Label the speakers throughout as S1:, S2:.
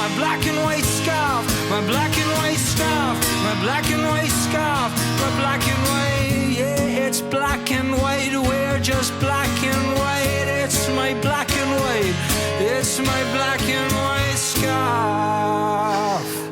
S1: my black and white scarf, my black and white scarf, my black and white scarf, my black and white, yeah, it's black and white, we're just black and white, it's my black and white, it's my black and white scarf.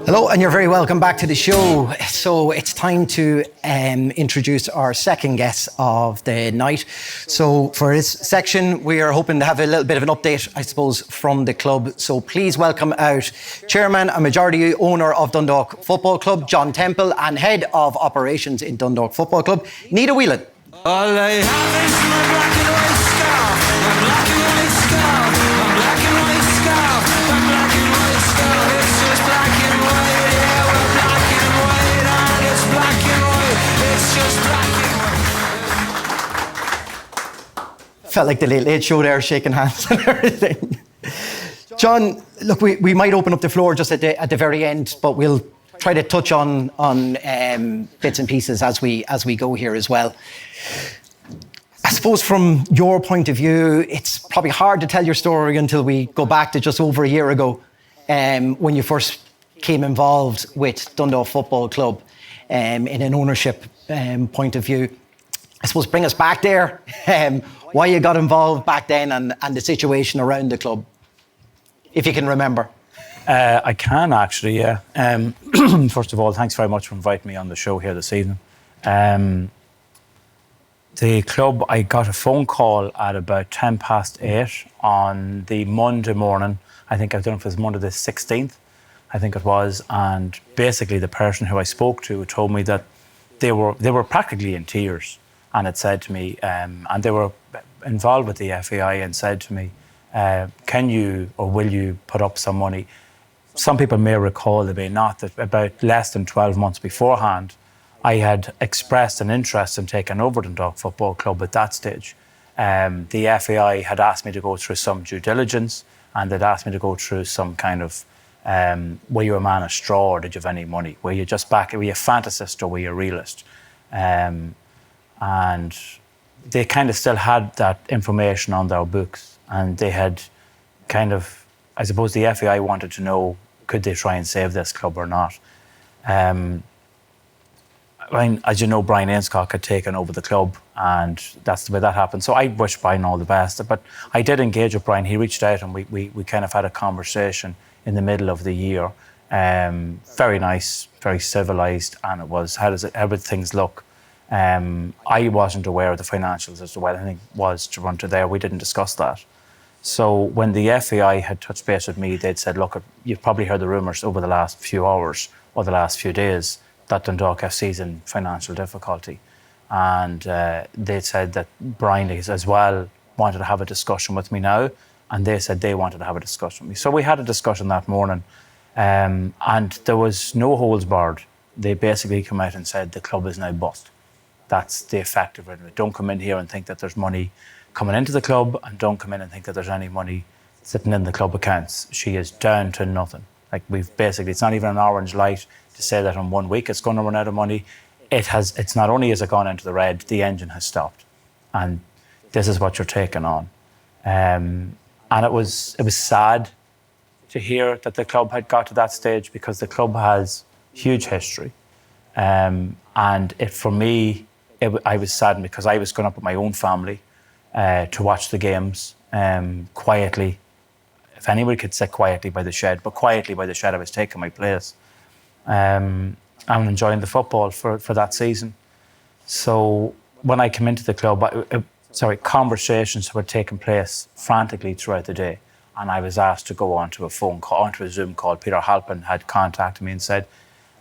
S2: Hello, and you're very welcome back to the show. So it's time to introduce our second guest of the night. So for this section, we are hoping to have a little bit of an update, I suppose, from the club. So please welcome out Chairman and Majority Owner of Dundalk Football Club, John Temple, and Head of Operations in Dundalk Football Club, Nita Whelan.
S1: All I have is my black and white scarf, my black and white scarf, my black and white scarf, my black and white scarf. It's just black and white, yeah, we're black and white, and it's black and white, it's just black and white.
S2: Felt like the Late Late Show there, shaking hands and everything. John, look, we might open up the floor just at the very end, but we'll try to touch on bits and pieces as we go here as well. I suppose from your point of view, it's probably hard to tell your story until we go back to just over a year ago when you first came involved with Dundalk Football Club in an ownership point of view. I suppose bring us back there, why you got involved back then and the situation around the club, if you can remember.
S3: I can actually, yeah. First of all, thanks very much for inviting me on the show here this evening. The club, I got a phone call at about 8:10 on the Monday morning. I don't know if it was Monday the 16th, I think it was. And basically the person who I spoke to told me that they were practically in tears, and had said to me, and they were involved with the FAI, and said to me, can you or will you put up some money? Some people may recall, they may not, that about less than 12 months beforehand, I had expressed an interest in taking over Dundalk Football Club at that stage. The FAI had asked me to go through some due diligence, and they'd asked me to go through some kind of, were you a man of straw or did you have any money? Were you just back, were you a fantasist or were you a realist? And they kind of still had that information on their books, and they had kind of, I suppose the FAI wanted to know, could they try and save this club or not? As you know, Brian Ainscock had taken over the club, and that's the way that happened. So I wish Brian all the best. But I did engage with Brian. He reached out, and we kind of had a conversation in the middle of the year. Very nice, very civilised, and it was, how would things look? I wasn't aware of the financials as to what anything was to run to there. We didn't discuss that. So when the FAI had touched base with me, they'd said, look, you've probably heard the rumours over the last few hours or the last few days that Dundalk FC's in financial difficulty. And they said that Brian as well wanted to have a discussion with me now, and they said they wanted to have a discussion with me. So we had a discussion that morning, and there was no holds barred. They basically came out and said the club is now bust. That's the effect of it. Don't come in here and think that there's money coming into the club, and don't come in and think that there's any money sitting in the club accounts. She is down to nothing. Like, we've basically, it's not even an orange light to say that in 1 week it's going to run out of money. It's not only has it gone into the red, the engine has stopped, and this is what you're taking on. And it was sad to hear that the club had got to that stage, because the club has huge history, and for me, I was saddened because I was going up with my own family to watch the games quietly. If anybody could sit quietly by the shed, but quietly by the shed, I was taking my place. I'm enjoying the football for that season. So when I came into the club, conversations were taking place frantically throughout the day, and I was asked to go onto a Zoom call. Peter Halpin had contacted me and said,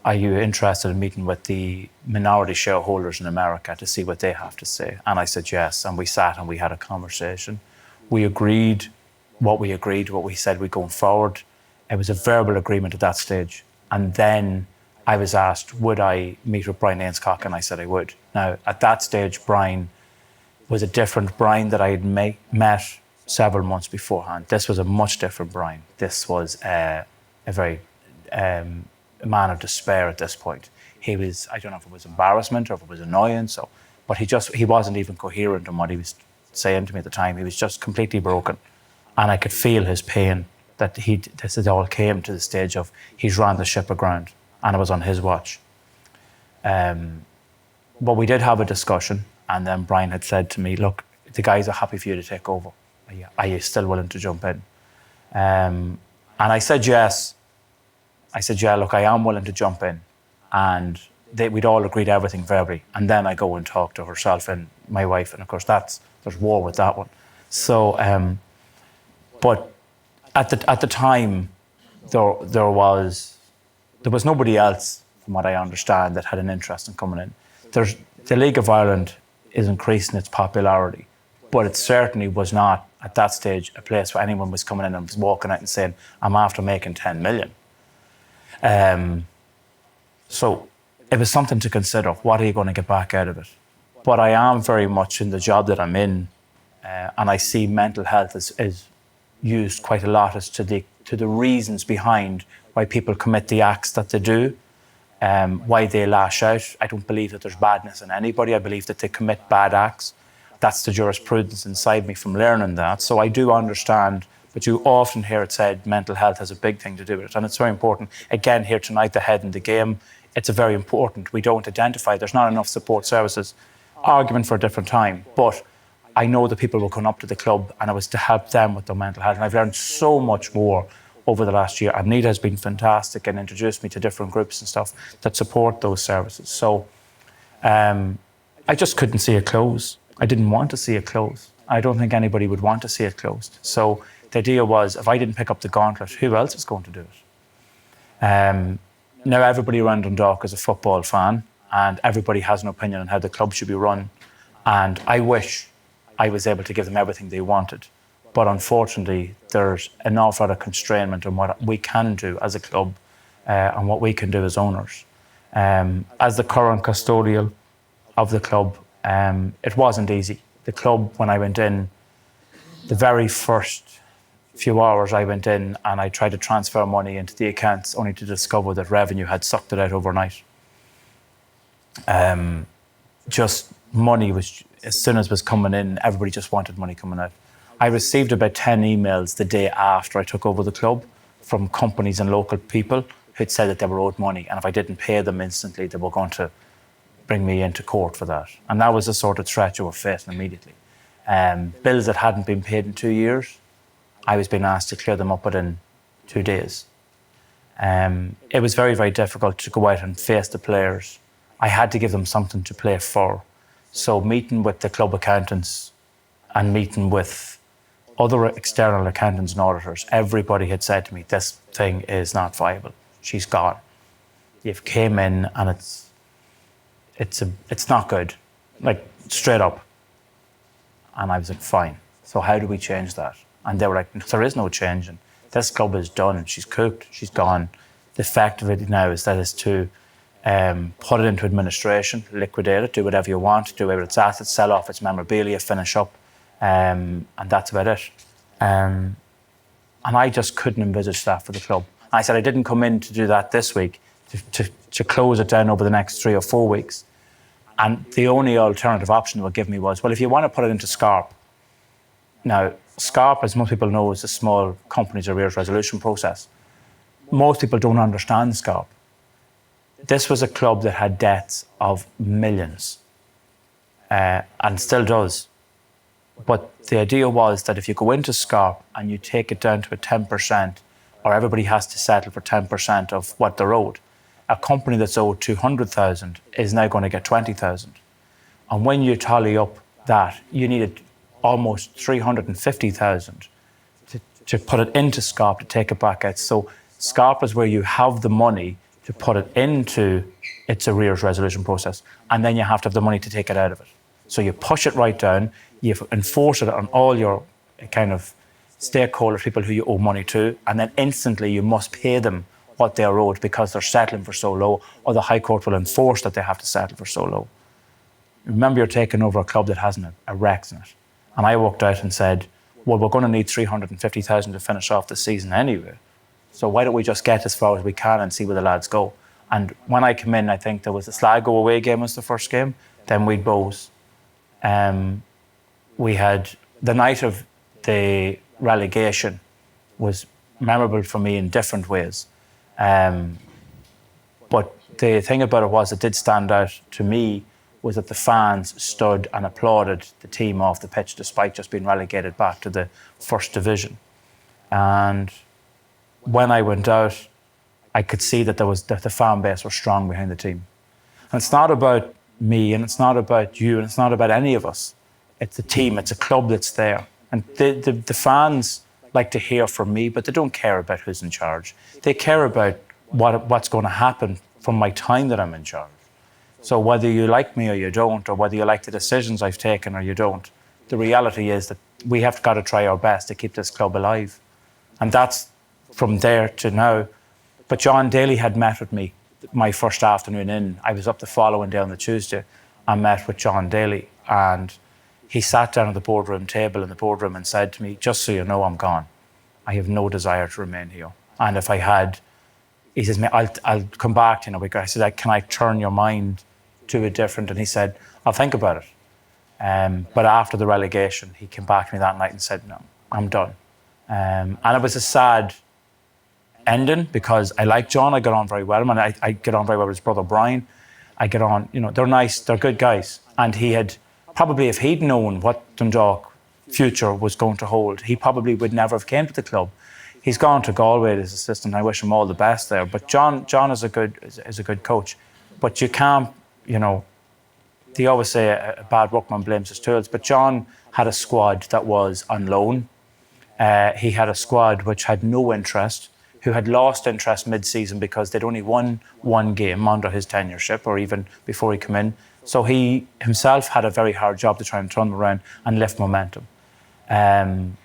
S3: are you interested in meeting with the minority shareholders in America to see what they have to say? And I said yes, and we sat and we had a conversation. We agreed what we said we're going forward. It was a verbal agreement at that stage. And then I was asked, would I meet with Brian Ainscock? And I said I would. Now, at that stage, Brian was a different Brian that I had met several months beforehand. This was a much different Brian. This was a very man of despair at this point. He was, I don't know if it was embarrassment or if it was annoyance, but he wasn't even coherent in what he was saying to me at the time. He was just completely broken. And I could feel his pain that this all came to the stage of he's ran the ship aground, and it was on his watch. But we did have a discussion, and then Brian had said to me, look, the guys are happy for you to take over. Are you still willing to jump in? And I said yes. I said, yeah, look, I am willing to jump in. And we'd all agreed everything verbally. And then I go and talk to herself and my wife. And of course, there's war with that one. So, but at the time, there was nobody else, from what I understand, that had an interest in coming in. The League of Ireland is increasing its popularity, but it certainly was not at that stage a place where anyone was coming in and was walking out and saying, I'm after making 10 million. So it was something to consider. What are you going to get back out of it? But I am very much in the job that I'm in, and I see mental health is used quite a lot as to the reasons behind why people commit the acts that they do, why they lash out. I don't believe that there's badness in anybody. I believe that they commit bad acts. That's the jurisprudence inside me from learning that. So I do understand, but you often hear it said mental health has a big thing to do with it. And it's very important. Again, here tonight, the head in the game, it's a very important. We don't identify. There's not enough support services. Argument for a different time. But I know that people will come up to the club, and it was to help them with their mental health. And I've learned so much more over the last year. And Nita has been fantastic and introduced me to different groups and stuff that support those services. So I just couldn't see it close. I didn't want to see it close. I don't think anybody would want to see it closed. So the idea was, if I didn't pick up the gauntlet, who else is going to do it? Now everybody around Dundalk is a football fan, and everybody has an opinion on how the club should be run. And I wish I was able to give them everything they wanted. But unfortunately, there's an awful lot of constraint on what we can do as a club and what we can do as owners. As the current custodial of the club, it wasn't easy. The club, when I went in, the very first few hours I went in and I tried to transfer money into the accounts, only to discover that revenue had sucked it out overnight. Just money was, as soon as it was coming in, everybody just wanted money coming out. I received about 10 emails the day after I took over the club from companies and local people who'd said that they were owed money, and if I didn't pay them instantly, they were going to bring me into court for that. And that was the sort of threat you were facing immediately. Bills that hadn't been paid in 2 years, I was being asked to clear them up within 2 days. It was very, very difficult to go out and face the players. I had to give them something to play for. So meeting with the club accountants and meeting with other external accountants and auditors, everybody had said to me, this thing is not viable. She's gone. You've came in and it's not good, like straight up. And I was like, fine. So how do we change that? And they were like, there is no changing. This club is done. She's cooked. She's gone. The fact of it now is that is to put it into administration, liquidate it, do whatever you want, do whatever its assets, sell off its memorabilia, finish up, and that's about it. And I just couldn't envisage that for the club. I said I didn't come in to do that this week, to close it down over the next 3 or 4 weeks. And the only alternative option they would give me was, well, if you want to put it into SCARP. Now, SCARP, as most people know, is a small companies arrears resolution process. Most people don't understand SCARP. This was a club that had debts of millions, and still does. But the idea was that if you go into SCARP and you take it down to a 10%, or everybody has to settle for 10% of what they're owed, a company that's owed 200,000 is now going to get 20,000. And when you tally up that, you needed almost 350,000 to put it into SCARP to take it back out. So SCARP is where you have the money to put it into its arrears resolution process, and then you have to have the money to take it out of it. So you push it right down, you enforce it on all your kind of stakeholders, people who you owe money to, and then instantly you must pay them what they are owed because they're settling for so low, or the High Court will enforce that they have to settle for so low. Remember, you're taking over a club that hasn't a Rex in it. And I walked out and said, well, we're going to need 350,000 to finish off the season anyway. So why don't we just get as far as we can and see where the lads go? And when I came in, I think there was the Sligo away game was the first game, then we'd Bows. We had the night of the relegation was memorable for me in different ways. But the thing about it was, it did stand out to me, was that the fans stood and applauded the team off the pitch despite just being relegated back to the first division. And when I went out, I could see that that the fan base was strong behind the team. And it's not about me, and it's not about you, and it's not about any of us. It's the team, it's a club that's there. And the fans like to hear from me, but they don't care about who's in charge. They care about what's going to happen from my time that I'm in charge. So whether you like me or you don't, or whether you like the decisions I've taken or you don't, the reality is that we have got to try our best to keep this club alive. And that's from there to now. But John Daly had met with me my first afternoon in. I was up the following day on the Tuesday and met with John Daly, and he sat down at the boardroom table in the boardroom and said to me, just so you know, I'm gone. I have no desire to remain here. And if I had, he says, I'll come back to you in a week. I said, can I turn your mind to a different? And he said, I'll think about it. But after the relegation, he came back to me that night and said, no, I'm done. And it was a sad ending, because I like John. I got on very well with him, and I get on very well with his brother Brian. I get on, they're nice, they're good guys. And he had, probably if he'd known what Dundalk future was going to hold, he probably would never have came to the club. He's gone to Galway as assistant. I wish him all the best there. But John is a good coach. But you can't, they always say a bad workman blames his tools. But John had a squad that was on loan. He had a squad which had no interest, who had lost interest mid-season because they'd only won one game under his tenureship, or even before he came in. So he himself had a very hard job to try and turn them around and lift momentum. And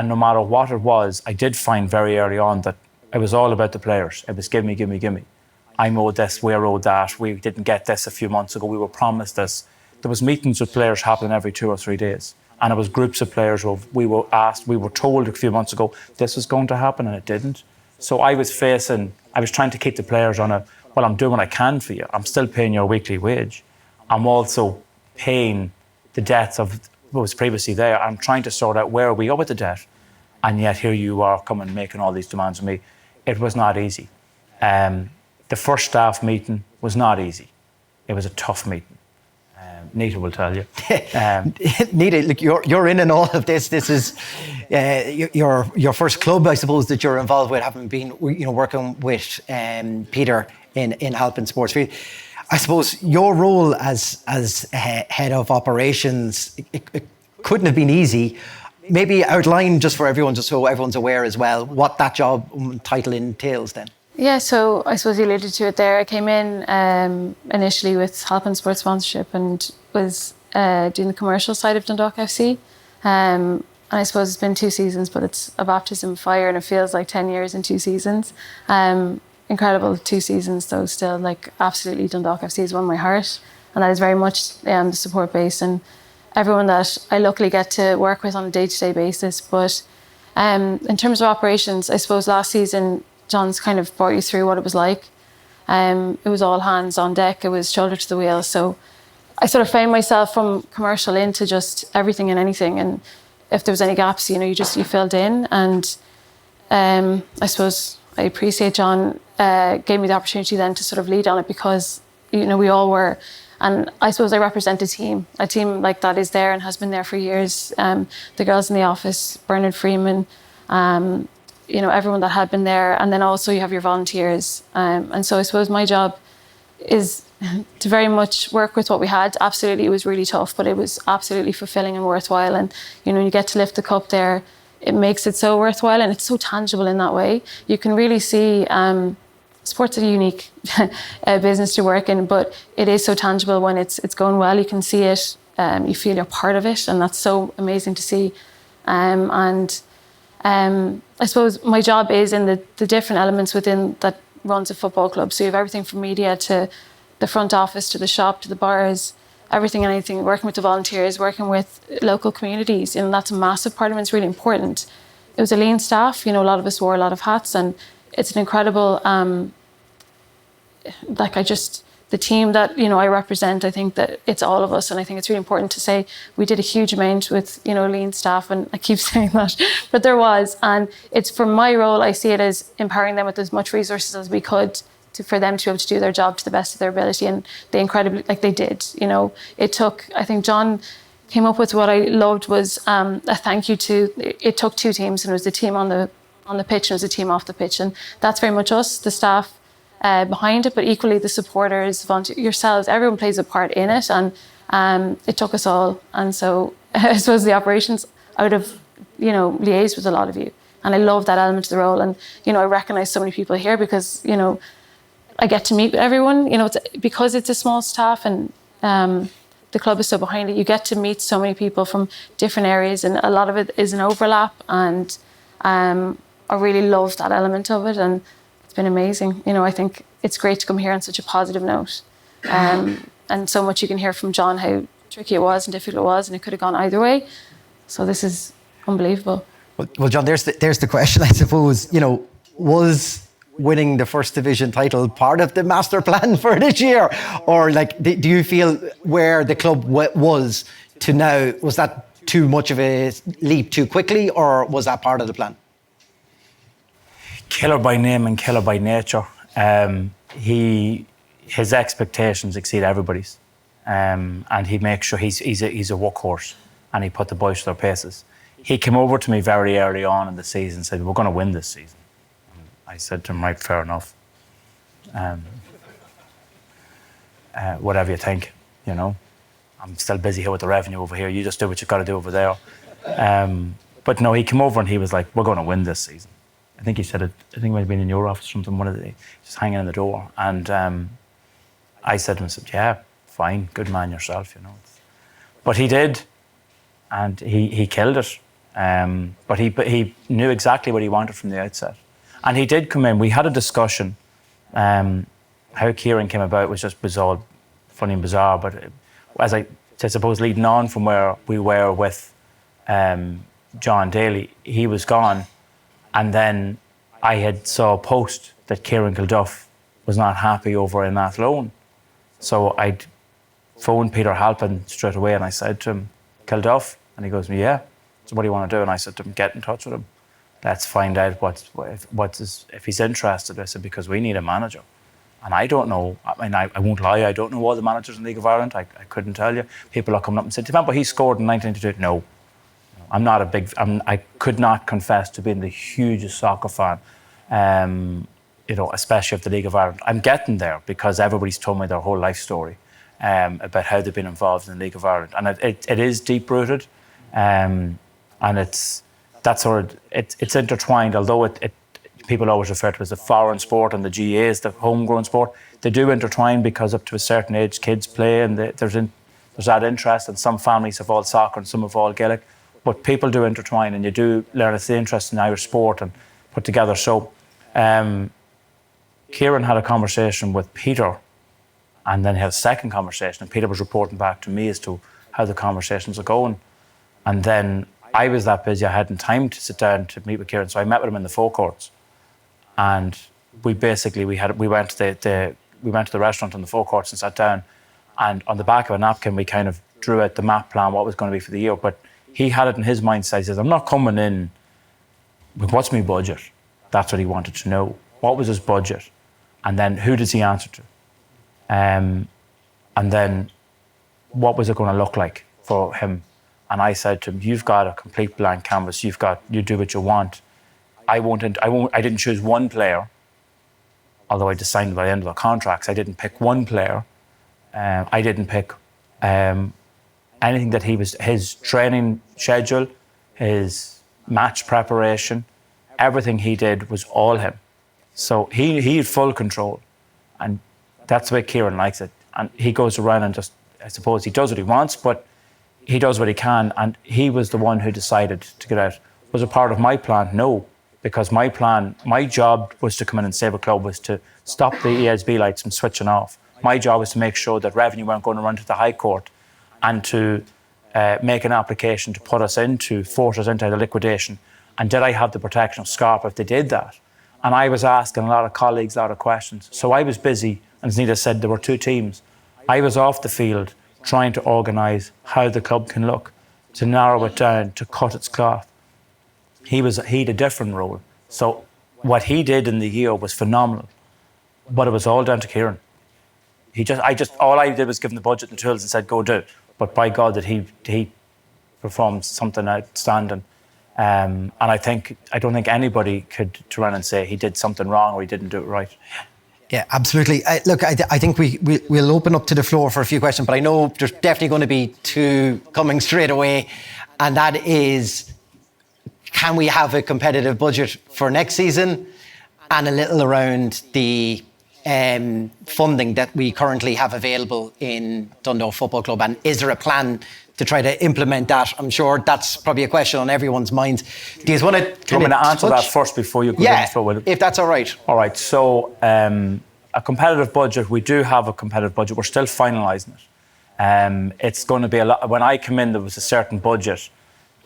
S3: no matter what it was, I did find very early on that it was all about the players. It was give me, give me, give me. I'm owed this, we're owed that. We didn't get this a few months ago. We were promised this. There was meetings with players happening every 2 or 3 days. And it was groups of players where we were told a few months ago this was going to happen, and it didn't. So I was trying to keep the players on I'm doing what I can for you. I'm still paying your weekly wage. I'm also paying the debts of what was previously there. I'm trying to sort out where we are with the debt. And yet here you are coming, making all these demands of me. It was not easy. The first staff meeting was not easy. It was a tough meeting. Nita will tell you.
S2: Nita, look, you're in all of this. This is your first club, I suppose, that you're involved with, having been working with Peter in helping sports. I suppose your role as head of operations, it couldn't have been easy. Maybe outline just for everyone, just so everyone's aware as well, what that job title entails then.
S4: Yeah, so I suppose you alluded to it there. I came in initially with helping sports sponsorship and was doing the commercial side of Dundalk FC. And I suppose it's been 2 seasons, but it's a baptism of fire, and it feels like 10 years in 2 seasons. Incredible 2 seasons though, still, absolutely Dundalk FC has won my heart, and that is very much the support base and everyone that I luckily get to work with on a day-to-day basis. But in terms of operations, I suppose last season John's kind of brought you through what it was like. It was all hands on deck, it was shoulder to the wheel. So I sort of found myself from commercial into just everything and anything, and if there was any gaps, you filled in. And I suppose I appreciate John gave me the opportunity then to sort of lead on it, because we all were, and I suppose I represent a team like that is there and has been there for years. The girls in the office, Bernard Freeman, everyone that had been there, and then also you have your volunteers, and so I suppose my job is to very much work with what we had. Absolutely, it was really tough, but it was absolutely fulfilling and worthwhile. And you get to lift the cup there, it makes it so worthwhile, and it's so tangible in that way. You can really see sports is a unique business to work in, but it is so tangible when it's going well. You can see it, you feel you're part of it, and that's so amazing to see. And I suppose my job is in the different elements within that runs a football club. So you have everything from media to the front office, to the shop, to the bars, everything and anything, working with the volunteers, working with local communities, and that's a massive part of it. It's really important. It was a lean staff, a lot of us wore a lot of hats, and it's an incredible, the team that, you know, I represent, I think that it's all of us. And I think it's really important to say we did a huge amount with, you know, lean staff, and I keep saying that, but there was. And it's, for my role, I see it as empowering them with as much resources as we could for them to be able to do their job to the best of their ability. And they incredibly, like they did, you know, it took, I think John came up with what I loved was a thank you to, it took two teams, and it was the team on the pitch and it was the team off the pitch. And that's very much us, the staff behind it, but equally the supporters, yourselves, everyone plays a part in it. And it took us all. And so I suppose the operations, I would have, you know, liaised with a lot of you. And I love that element of the role. And, you know, I recognise so many people here because, you know, I get to meet everyone, you know, because it's a small staff and the club is so behind it, you get to meet so many people from different areas, and a lot of it is an overlap. And I really love that element of it, and it's been amazing. You know, I think it's great to come here on such a positive note. And so much you can hear from John how tricky it was and difficult it was, and it could have gone either way. So this is unbelievable.
S2: Well, John, there's the question, I suppose. You know, was winning the first division title part of the master plan for this year, or like, do you feel where the club was to now, was that too much of a leap too quickly, or was that part of the plan?
S3: Killer by name and killer by nature. His expectations exceed everybody's, and he makes sure he's a workhorse, and he put the boys to their paces. He came over to me very early on in the season and said, "We're going to win this season." I said to him, "Right, fair enough. Whatever you think, you know. I'm still busy here with the revenue over here. You just do what you've got to do over there." But no, he came over and he was like, "We're going to win this season." I think he said it. I think it might have been in your office or something. One of the days, just hanging in the door. And I said to him, "Yeah, fine, good man yourself, you know." But he did, and he killed it. But he knew exactly what he wanted from the outset. And he did come in. We had a discussion. How Kieran came about was all funny and bizarre. But as I suppose, leading on from where we were with John Daly, he was gone. And then I had saw a post that Kieran Kilduff was not happy over in Athlone. So I'd phoned Peter Halpin straight away, and I said to him, "Kilduff?" And he goes, "Yeah. So what do you want to do?" And I said to him, "Get in touch with him. Let's find out if he's interested." I said, "Because we need a manager." And I don't know, I mean, I won't lie, I don't know all the managers in the League of Ireland. I couldn't tell you. People are coming up and saying, "Remember, he scored in 1992. No. I'm not a big, I could not confess to being the hugest soccer fan, you know, especially of the League of Ireland. I'm getting there because everybody's told me their whole life story about how they've been involved in the League of Ireland. And it is deep-rooted, and it's intertwined, although people always refer to it as a foreign sport and the GA is the homegrown sport. They do intertwine because up to a certain age, kids play, and there's that interest, and some families have all soccer and some have all Gaelic. But people do intertwine, and you do learn it's the interest in Irish sport and put together. So Kieran had a conversation with Peter, and then he had a second conversation, and Peter was reporting back to me as to how the conversations are going. And then I was that busy, I hadn't time to sit down to meet with Kieran, so I met with him in the forecourts. And we went to the restaurant in the forecourts and sat down, and on the back of a napkin we kind of drew out the map plan, what was going to be for the year. But he had it in his mindset. He says, "I'm not coming in with what's my budget." That's what he wanted to know. What was his budget? And then who does he answer to? And then what was it going to look like for him? And I said to him, "You've got a complete blank canvas. You do what you want. I didn't choose one player, although I decided by the end of the contracts, I didn't pick one player. I didn't pick anything that his training schedule, his match preparation, everything he did was all him. So he had full control, and that's the way Kieran likes it. And he goes around and just, I suppose he does what he wants, but he does what he can. And he was the one who decided to get out. Was it part of my plan? No, because my job was to come in and save a club, was to stop the ESB lights from switching off. My job was to make sure that revenue weren't going to run to the High Court, and to make an application to force us into the liquidation. And did I have the protection of SCARP if they did that? And I was asking a lot of colleagues a lot of questions. So I was busy, and as Nita said, there were 2 teams. I was off the field trying to organise how the club can look, to narrow it down, to cut its cloth. He had a different role. So what he did in the year was phenomenal, but it was all down to Kieran. All I did was give him the budget and tools and said, go do it. But by God, that he performed something outstanding. And I don't think anybody could turn around and say he did something wrong or he didn't do it right.
S2: Yeah, absolutely. Look, I think we'll open up to the floor for a few questions, but I know there's definitely going to be 2 coming straight away, and that is, can we have a competitive budget for next season, and a little around the funding that we currently have available in Dundalk Football Club, and is there a plan to try to implement that? I'm sure that's probably a question on everyone's minds. Do you want to
S3: answer that first before you go in?
S2: If that's all right.
S3: All right. So a competitive budget, we do have a competitive budget. We're still finalising it. It's going to be a lot. When I came in, there was a certain budget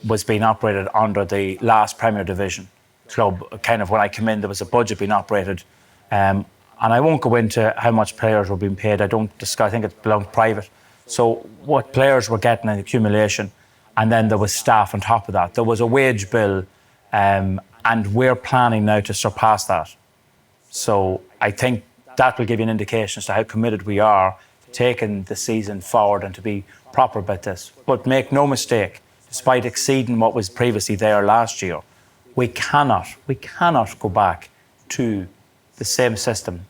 S3: was being operated under the last Premier Division club. Kind of when I came in, there was a budget being operated. And I won't go into how much players were being paid. I don't discuss. I think it belonged private. So what players were getting in accumulation, and then there was staff on top of that. There was a wage bill, and we're planning now to surpass that. So I think that will give you an indication as to how committed we are to taking the season forward and to be proper about this. But make no mistake, despite exceeding what was previously there last year, we cannot go back to the same system.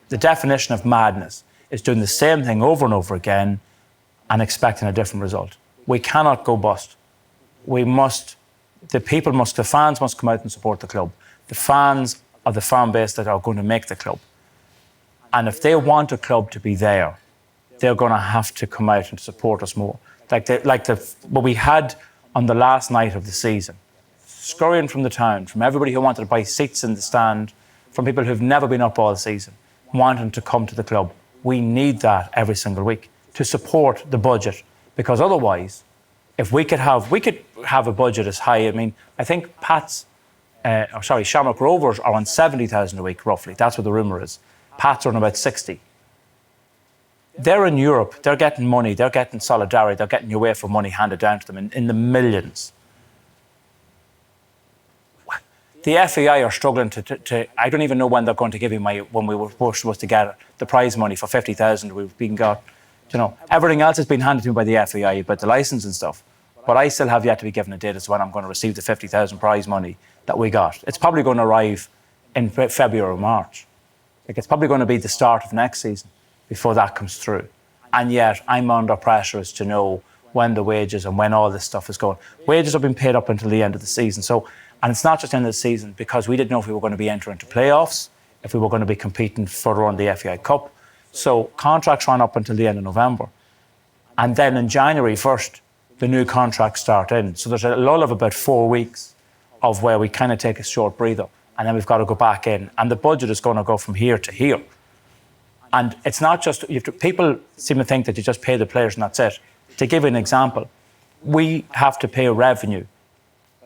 S3: The definition of madness is doing the same thing over and over again and expecting a different result. We cannot go bust. The fans must come out and support the club. The fans are the fan base that are going to make the club. And if they want a club to be there, they're going to have to come out and support us more. What we had on the last night of the season, scurrying from the town, from everybody who wanted to buy seats in the stand, from people who've never been up all season, wanting to come to the club. We need that every single week to support the budget, because otherwise, if we could have a budget as high. I mean, I think Shamrock Rovers are on 70,000 a week roughly. That's what the rumour is. Pats are on about 60. They're in Europe. They're getting money. They're getting solidarity. They're getting UEFA money handed down to them in the millions. The FAI are struggling to. I don't even know when they're going to give me when we were supposed to get the prize money for 50,000. We've been got. Everything else has been handed to me by the FAI about the licence and stuff. But I still have yet to be given a date as to when I'm going to receive the 50,000 prize money that we got. It's probably going to arrive in February or March. It's probably going to be the start of next season before that comes through. And yet I'm under pressure as to know when the wages and when all this stuff is going. Wages have been paid up until the end of the season. And it's not just the end of the season, because we didn't know if we were going to be entering into playoffs, if we were going to be competing further on the FAI Cup. So contracts ran up until the end of November. And then in January 1st, the new contracts start in. So there's a lull of about 4 weeks of where we kind of take a short breather, and then we've got to go back in. And the budget is going to go from here to here. And it's not just, people seem to think that you just pay the players and that's it. To give you an example, we have to pay revenue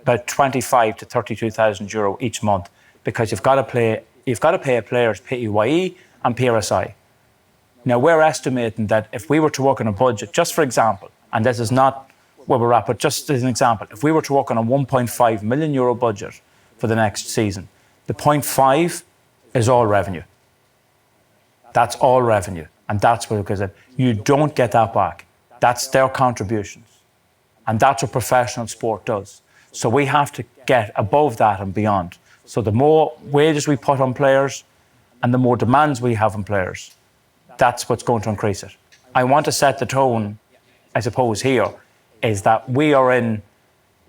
S3: about 25 to 32,000 euro each month, because you've got to pay a player's PAYE and PRSI. Now, we're estimating that if we were to work on a budget, just for example, and this is not where we're at, but just as an example, if we were to work on a 1.5 million euro budget for the next season, the 0.5 is all revenue. That's all revenue. And that's what, because you don't get that back. That's their contributions. And that's what professional sport does. So we have to get above that and beyond. So the more wages we put on players and the more demands we have on players, that's what's going to increase it. I want to set the tone, I suppose, here, is that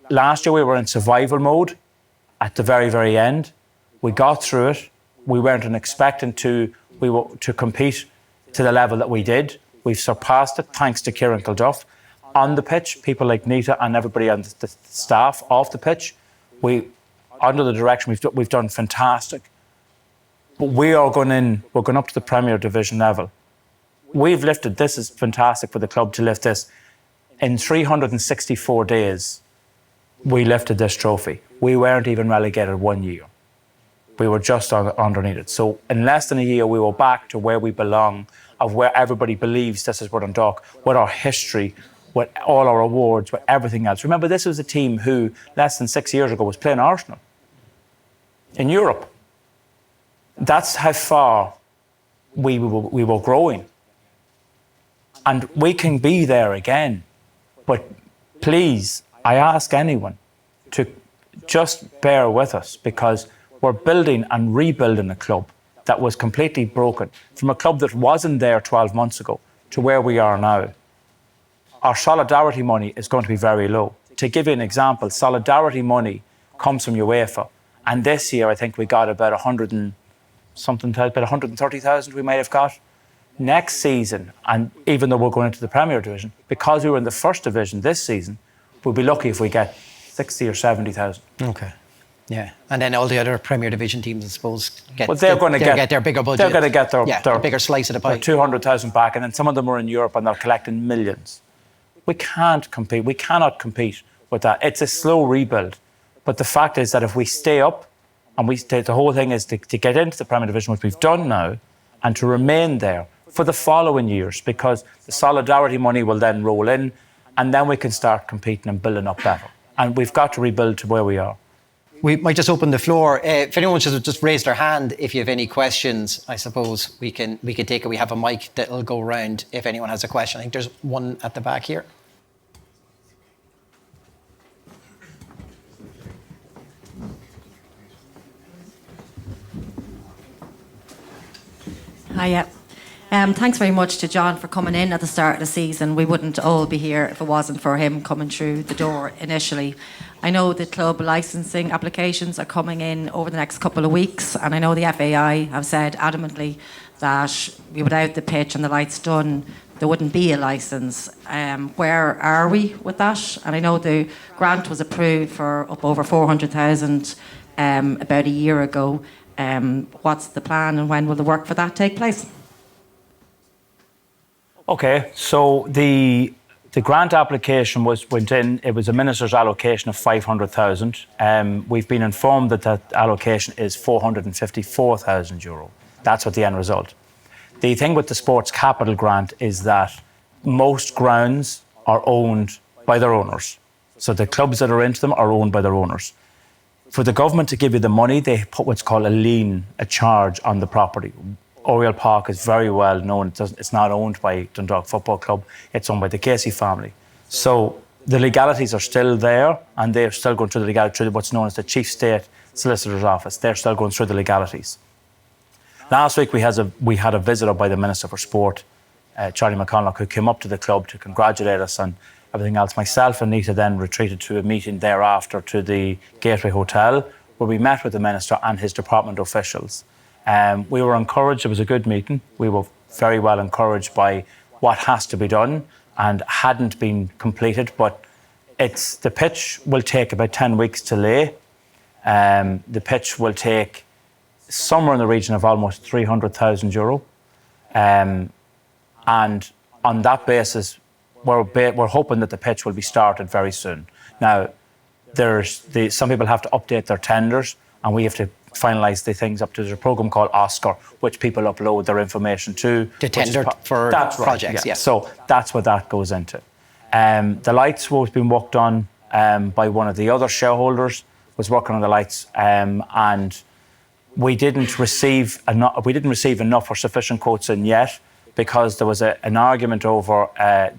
S3: last year we were in survival mode at the very, very end. We got through it. We weren't expecting to compete to the level that we did. We've surpassed it thanks to Kieran Kilduff. On the pitch, people like Nita and everybody on the staff off the pitch, under the direction we've done fantastic. But we're going up to the Premier Division level. We've lifted, this is fantastic for the club to lift this. In 364 days, we lifted this trophy. We weren't even relegated 1 year. We were just underneath it. So in less than a year, we were back to where we belong, of where everybody believes this is where Dundalk, with our history, with all our awards, with everything else. Remember, this was a team who, less than 6 years ago, was playing Arsenal in Europe. That's how far we were growing. And we can be there again. But please, I ask anyone to just bear with us, because we're building and rebuilding a club that was completely broken, from a club that wasn't there 12 months ago to where we are now. Our solidarity money is going to be very low. To give you an example, solidarity money comes from UEFA. And this year, I think we got about 130,000 we might have got. Next season, and even though we're going into the Premier Division, because we were in the First Division this season, we'll be lucky if we get 60 or 70,000.
S2: Okay. Yeah. And then all the other Premier Division teams, I suppose, get
S3: Well, they're going to
S2: get their bigger budget.
S3: They're going to get their
S2: bigger slice of the pie.
S3: their 200,000 back, and then some of them are in Europe and they're collecting millions. We can't compete. We cannot compete with that. It's a slow rebuild. But the fact is that if we stay up, and the whole thing is to get into the Premier Division, which we've done now, and to remain there for the following years, because the solidarity money will then roll in, and then we can start competing and building up better. And we've got to rebuild to where we are.
S2: We might just open the floor. If anyone should just raise their hand, if you have any questions, I suppose we can take it. We have a mic that'll go around if anyone has a question. I think there's one at the back here.
S5: Hiya. Thanks very much to John for coming in at the start of the season. We wouldn't all be here if it wasn't for him coming through the door initially. I know the club licensing applications are coming in over the next couple of weeks, and I know the FAI have said adamantly that without the pitch and the lights done, there wouldn't be a licence. Where are we with that? And I know the grant was approved for up over 400,000 about a year ago. What's the plan, and when will the work for that take place?
S3: Okay, so the grant application went in. It was a minister's allocation of 500,000. We've been informed that allocation is €454,000. That's what the end result. The thing with the Sports Capital Grant is that most grounds are owned by their owners. So the clubs that are into them are owned by their owners. For the government to give you the money, they put what's called a lien, a charge on the property. Oriel Park is very well known. It's not owned by Dundalk Football Club. It's owned by the Casey family. So the legalities are still there, and they're still going through the legalities, through what's known as the Chief State Solicitor's Office. They're still going through the legalities. Last week we had a visitor by the Minister for Sport, Charlie McConlough, who came up to the club to congratulate us on everything else. Myself and Nita then retreated to a meeting thereafter to the Gateway Hotel, where we met with the Minister and his department officials. We were encouraged. It was a good meeting. We were very well encouraged by what has to be done and hadn't been completed. But the pitch will take about 10 weeks to lay. The pitch will take somewhere in the region of almost €300,000. And on that basis, we're hoping that the pitch will be started very soon. Now, some people have to update their tenders, and we have to finalise the things up to. There's a programme called Oscar, which people upload their information to.
S2: To tender for projects,
S3: yeah. So that's what that goes into. The lights was being worked on by one of the other shareholders, was working on the lights, and we didn't receive enough or sufficient quotes in yet, because there was an argument over,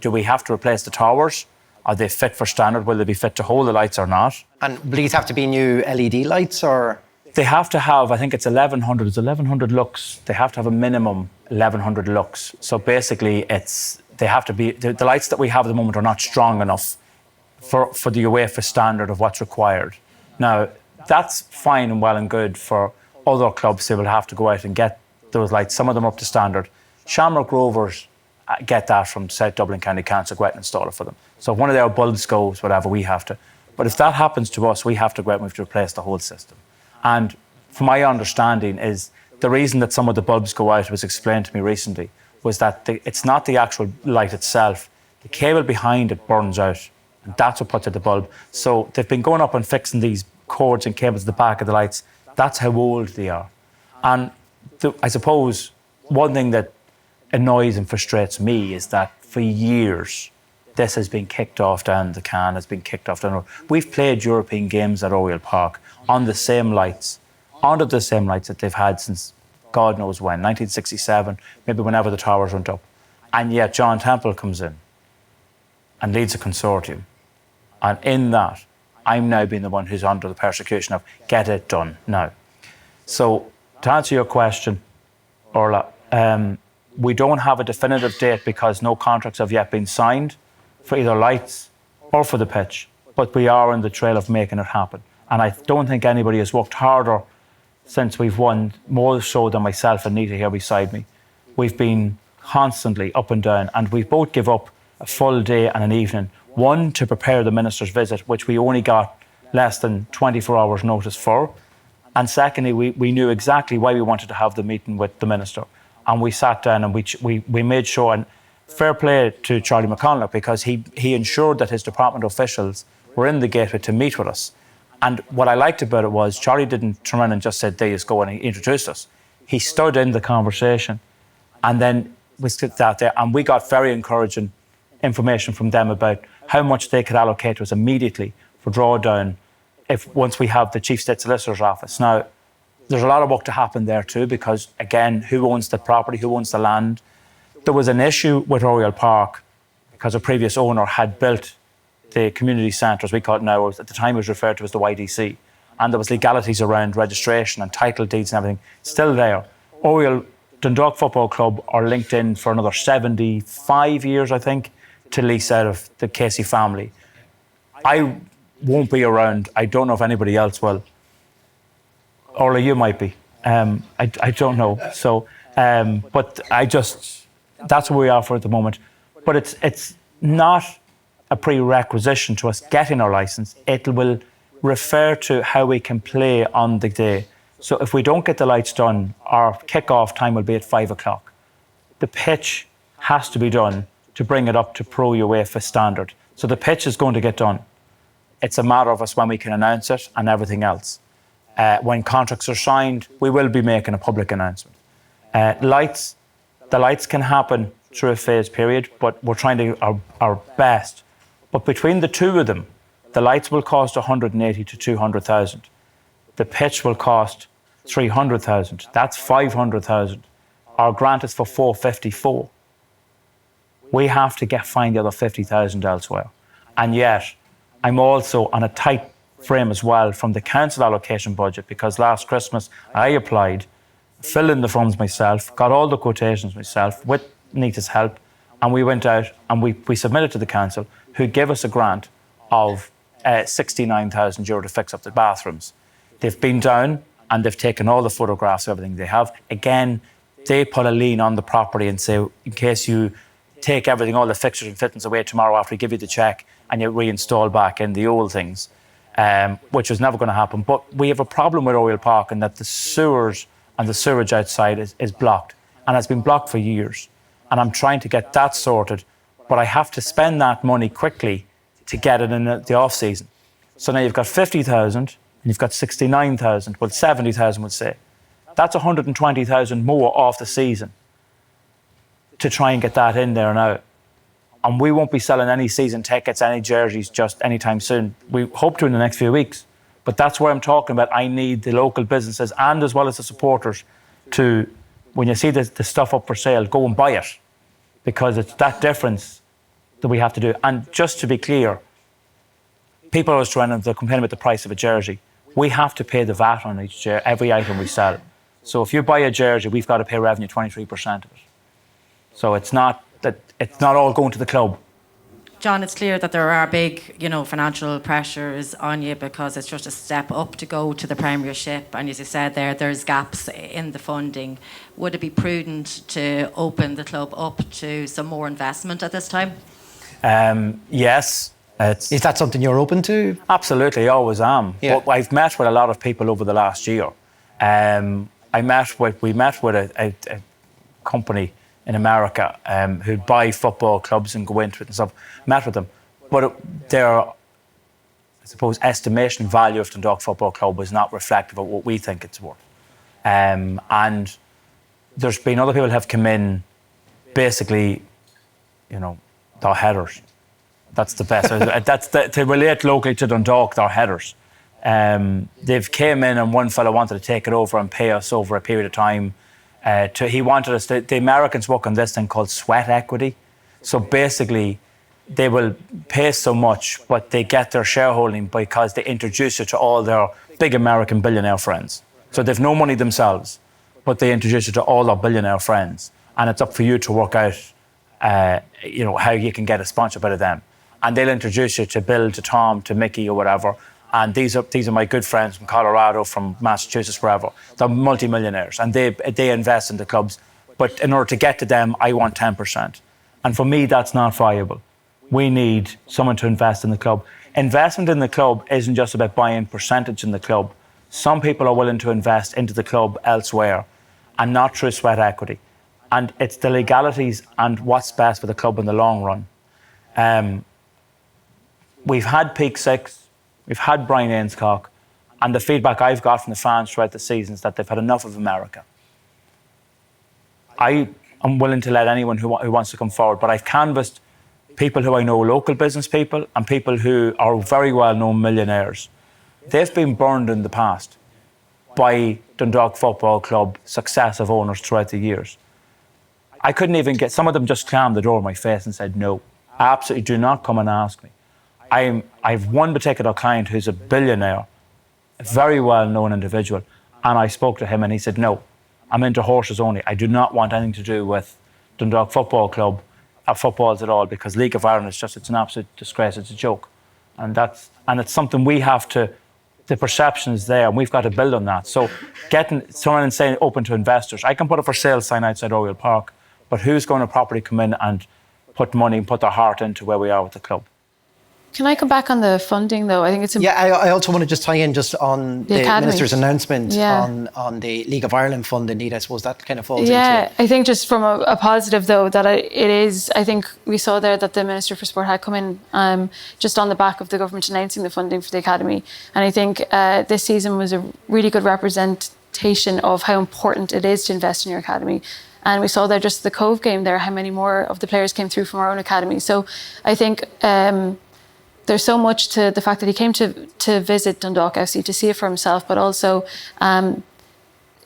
S3: do we have to replace the towers? Are they fit for standard? Will they be fit to hold the lights or not?
S2: And will these have to be new LED lights, or?
S3: They have to have, I think it's 1,100. It's 1,100 lux. They have to have a minimum 1,100 lux. So basically, they have to be, the lights that we have at the moment are not strong enough for the UEFA standard of what's required. Now, that's fine and well and good for other clubs. They will have to go out and get those lights. Some of them are up to standard. Shamrock Rovers get that from South Dublin County Council, go out and install it for them. So if one of their bulbs goes, whatever, we have to. But if that happens to us, we have to go out and we have to replace the whole system. And from my understanding is the reason that some of the bulbs go out, was explained to me recently, was that it's not the actual light itself. The cable behind it burns out, and that's what puts out the bulb. So they've been going up and fixing these cords and cables at the back of the lights. That's how old they are. And I suppose one thing that annoys and frustrates me is that for years, this has been kicked off down the can, has been kicked off down the road. We've played European games at Oriel Park on the same lights, under the same lights that they've had since God knows when, 1967, maybe whenever the towers went up. And yet John Temple comes in and leads a consortium. And in that, I'm now being the one who's under the persecution of get it done now. So to answer your question, Orla, we don't have a definitive date because no contracts have yet been signed for either lights or for the pitch, but we are on the trail of making it happen. And I don't think anybody has worked harder since we've won, more so than myself and Nita here beside me. We've been constantly up and down, and we both give up a full day and an evening, one to prepare the minister's visit, which we only got less than 24 hours notice for, and secondly, we knew exactly why we wanted to have the meeting with the minister, and we sat down and we made sure, and fair play to Charlie McConnell, because he ensured that his department officials were in the gateway to meet with us. And what I liked about it was Charlie didn't turn around and just said, there you go, and he introduced us. He stood in the conversation, and then we sat there, and we got very encouraging information from them about how much they could allocate to us immediately for drawdown once we have the Chief State Solicitor's office. Now, there's a lot of work to happen there too, because again, who owns the property, who owns the land? There was an issue with Oriel Park because a previous owner had built the community centre, as we call it now, at the time it was referred to as the YDC, and there was legalities around registration and title deeds and everything still there. Oriel Dundalk Football Club are linked in for another 75 years, I think, to lease out of the Casey family. I won't be around. I don't know if anybody else will. Orla, you might be. I don't know. So, but that's where we are for at the moment. But it's not a prerequisition to us getting our licence. It will refer to how we can play on the day. So if we don't get the lights done, our kick-off time will be at 5 o'clock. The pitch has to be done to bring it up to Pro UEFA standard. So the pitch is going to get done. It's a matter of us when we can announce it and everything else. When contracts are signed, we will be making a public announcement. The lights can happen through a phased period, but we're trying to our best. But between the two of them, the lights will cost 180 to 200,000. The pitch will cost 300,000. That's 500,000. Our grant is for 454. We have to find the other 50,000 elsewhere. And yet, I'm also on a tight frame as well from the council allocation budget, because last Christmas I applied, filled in the funds myself, got all the quotations myself with Nita's help, and we went out and we submitted to the council, who gave us a grant of €69,000 to fix up the bathrooms. They've been down and they've taken all the photographs of everything they have. Again, they put a lien on the property and say, in case you take everything, all the fixtures and fittings away tomorrow after we give you the cheque and you reinstall back in the old things, which was never going to happen. But we have a problem with Oriel Park in that the sewers and the sewerage outside is blocked, and has been blocked for years. And I'm trying to get that sorted, but I have to spend that money quickly to get it in the off-season. So now you've got 50,000 and you've got 69,000, well 70,000 would say. That's 120,000 more off the season to try and get that in there now. And we won't be selling any season tickets, any jerseys just anytime soon. We hope to in the next few weeks. But that's where I'm talking about. I need the local businesses and as well as the supporters to, when you see the stuff up for sale, go and buy it. Because it's that difference that we have to do. And just to be clear, people are always trying to complain about the price of a jersey. We have to pay the VAT on every item we sell. So if you buy a jersey, we've got to pay revenue 23% of it. So it's not all going to the club.
S5: John, it's clear that there are big, financial pressures on you because it's just a step up to go to the Premiership. And as you said there's gaps in the funding. Would it be prudent to open the club up to some more investment at this time?
S3: Yes.
S2: Is that something you're open to?
S3: Absolutely, I always am.
S2: Yeah.
S3: But I've met with a lot of people over the last year. We met with a company in America who'd buy football clubs and go into it and stuff. Met with them. But suppose, estimation value of Dundalk Football Club is not reflective of what we think it's worth. And there's been other people who have come in, basically, you know, they're headers. That's the best. To relate locally to Dundalk, they're headers. They've came in and one fella wanted to take it over and pay us over a period of time. He wanted us to, the Americans work on this thing called sweat equity. So basically, they will pay so much, but they get their shareholding because they introduce you to all their big American billionaire friends. So they've no money themselves, but they introduce you to all their billionaire friends. And it's up for you to work out, you know, how you can get a sponsorship out of them. And they'll introduce you to Bill, to Tom, to Mickey or whatever. And these are my good friends from Colorado, from Massachusetts, wherever. They're multimillionaires and they invest in the clubs. But in order to get to them, I want 10%. And for me, that's not viable. We need someone to invest in the club. Investment in the club isn't just about buying percentage in the club. Some people are willing to invest into the club elsewhere and not through sweat equity. And it's the legalities and what's best for the club in the long run. We've had Peak Six, we've had Brian Ainscock, and the feedback I've got from the fans throughout the season is that they've had enough of America. I am willing to let anyone who wants to come forward, but I've canvassed people who I know, local business people, and people who are very well-known millionaires. They've been burned in the past by Dundalk Football Club successive owners throughout the years. I couldn't even get, some of them just slammed the door in my face and said, no, absolutely do not come and ask me. I've one particular client who's a billionaire, a very well-known individual, and I spoke to him and he said, no, I'm into horses only. I do not want anything to do with Dundalk Football Club or footballs at all, because League of Ireland is just, it's an absolute disgrace, it's a joke. And it's something we have to, the perception is there and we've got to build on that. So getting someone and saying open to investors, I can put a for sale sign outside Oriel Park, but who's going to properly come in and put money and put their heart into where we are with the club?
S4: Can I come back on the funding, though? I think it's important.
S2: Yeah, I also want to just tie in just on the Minister's announcement on the League of Ireland fund, Nita. I suppose that kind of falls into it.
S4: I think just from a positive, though, that it is, I think we saw there that the Minister for Sport had come in just on the back of the government announcing the funding for the academy. And I think this season was a really good representation of how important it is to invest in your academy. And we saw there just the Cove game there, how many more of the players came through from our own academy. So I think there's so much to the fact that he came to visit Dundalk FC to see it for himself, but also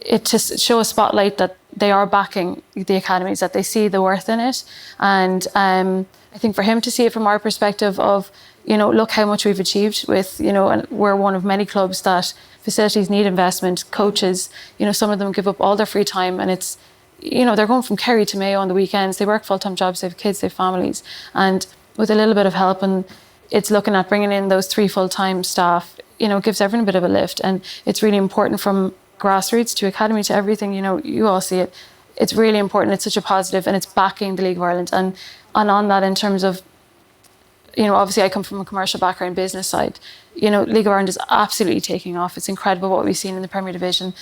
S4: it to show a spotlight that they are backing the academies, that they see the worth in it. And I think for him to see it from our perspective of, you know, look how much we've achieved with, you know, and we're one of many clubs that facilities need investment, coaches, you know, some of them give up all their free time, and it's, you know, they're going from Kerry to Mayo on the weekends, they work full-time jobs, they have kids, they have families, and with a little bit of help, and it's looking at bringing in those 3 full-time staff, you know, it gives everyone a bit of a lift. And it's really important from grassroots to academy to everything, you know, you all see it. It's really important, it's such a positive, and it's backing the League of Ireland. And on that, in terms of, you know, obviously I come from a commercial background, business side, you know, League of Ireland is absolutely taking off. It's incredible what we've seen in the Premier Division,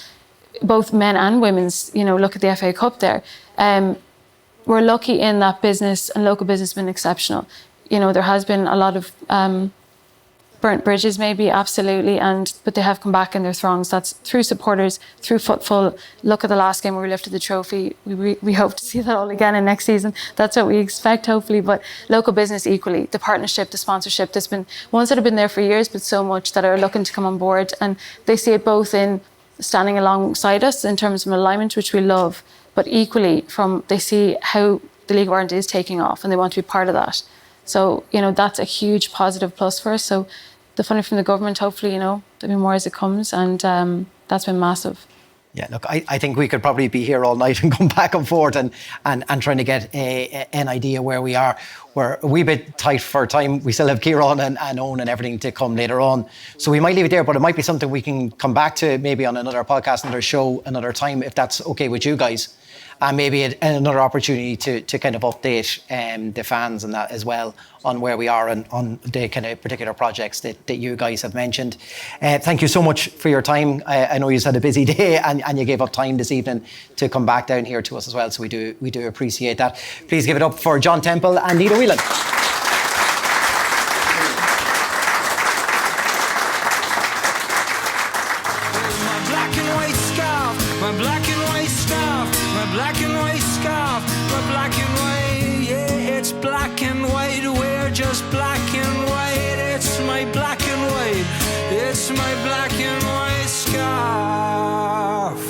S4: both men and women's, you know, look at the FA Cup there. We're lucky in that business and local business has been exceptional. You know, there has been a lot of burnt bridges maybe, absolutely, but they have come back in their throngs. That's through supporters, through footfall. Look at the last game where we lifted the trophy. We hope to see that all again in next season. That's what we expect, hopefully. But local business equally, the partnership, the sponsorship, there's been ones that have been there for years, but so much that are looking to come on board. And they see it both in standing alongside us in terms of alignment, which we love, but equally they see how the League of Ireland is taking off and they want to be part of that. So, you know, that's a huge positive plus for us. So the funding from the government, hopefully, you know, there'll be more as it comes, and that's been massive.
S2: Yeah, look, I think we could probably be here all night and come back and forth and trying to get an idea where we are. We're a wee bit tight for time. We still have Kieran and Owen and everything to come later on. So we might leave it there, but it might be something we can come back to maybe on another podcast, another show, another time, if that's okay with you guys. And maybe another opportunity to kind of update the fans and that as well on where we are and on the kind of particular projects that you guys have mentioned. Thank you so much for your time. I know you've had a busy day and you gave up time this evening to come back down here to us as well. So we do appreciate that. Please give it up for John Temple and Nita Whelan.
S1: black and white scarf, my black and white, yeah, it's black and white. We're just black and white. It's my black and white. It's my black and white scarf.